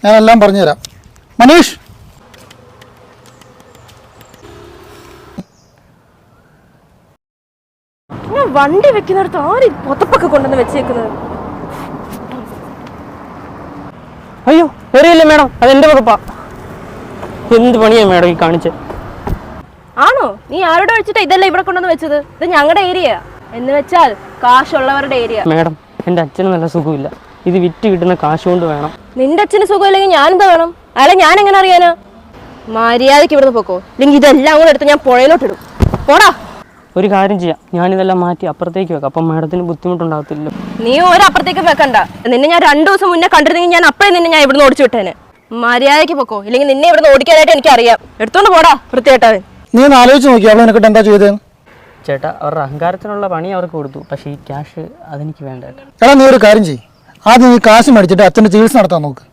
ഞാനെല്ലാം പറഞ്ഞുതരാം. മനീഷ്, ഞാൻ വണ്ടി വെക്കുന്നിടത്ത് ആര് പൊതപ്പൊക്കെ കൊണ്ടുവന്ന് വെച്ചേക്കുന്നത്? അയ്യോ വരില്ല മേഡം, അതെന്റെ വകുപ്പാ. എന്ത് പണിയാ മേഡം ഈ കാണിച്ചത്? ആണോ? നീ ആരോട് വെച്ചിട്ടാ ഇതെല്ലാം ഇവിടെ കൊണ്ടുവന്ന് വെച്ചത്? ഇത് ഞങ്ങളുടെ ഏരിയ എന്ന് വെച്ചാൽ കാശുള്ളവരുടെ ഏരിയ. മേഡം, എൻ്റെ അച്ഛന് നല്ല സുഖമില്ല. ഇത് വിറ്റ് കിട്ടുന്ന കാശ് കൊണ്ട് വേണം. നിന്റെ അച്ഛന് സുഖമില്ലെങ്കിൽ ഞാനെന്താ വേണം? അയാളെ ഞാൻ എങ്ങനെ അറിയാനാ? മര്യാദയ്ക്ക് ഇവിടുന്ന് പോക്കോ, ഇല്ലെങ്കിൽ ഇതെല്ലാം കൂടെ എടുത്ത് ഞാൻ പുഴയിലോട്ടിടും. പോടാ. ഒരു കാര്യം ചെയ്യാം, ഞാനിതെല്ലാം മാറ്റി അപ്പുറത്തേക്ക് വെക്കാം. അപ്പം മേഡത്തിന് ബുദ്ധിമുട്ടുണ്ടാകത്തില്ല. നീ ഒരപ്പുറത്തേക്ക് വെക്കണ്ട. നിന്നെ ഞാൻ 2 ദിവസം മുന്നേ കണ്ടിരുന്നെങ്കിൽ ഞാൻ അപ്പഴേ നിന്നെ ഞാൻ ഇവിടുന്ന് ഓടിച്ചു വിട്ടേനെ. മര്യാദയ്ക്ക് പൊക്കോ, ഇല്ലെങ്കിൽ നിന്നെ ഇവിടുന്ന് ഓടിക്കാനായിട്ട് എനിക്കറിയാം. എടുത്തോണ്ട് പോടാ വൃത്തിയായിട്ടവൻ. നീ ഒന്ന് ആലോചിച്ച് നോക്കി അവൾ എനിക്കിട്ട് എന്താ ചെയ്തതെന്ന്. ചേട്ടാ, അവരുടെ അഹങ്കാരത്തിനുള്ള പണി അവർക്ക് കൊടുത്തു. പക്ഷേ ഈ ക്യാഷ് അതെനിക്ക് വേണ്ട. എടാ, നീ ഒരു കാര്യം ചെയ്യ്. ആദ്യം നീ കാശ് മേടിച്ചിട്ട് അച്ഛൻ്റെ ചികിത്സ നടത്താൻ നോക്ക്.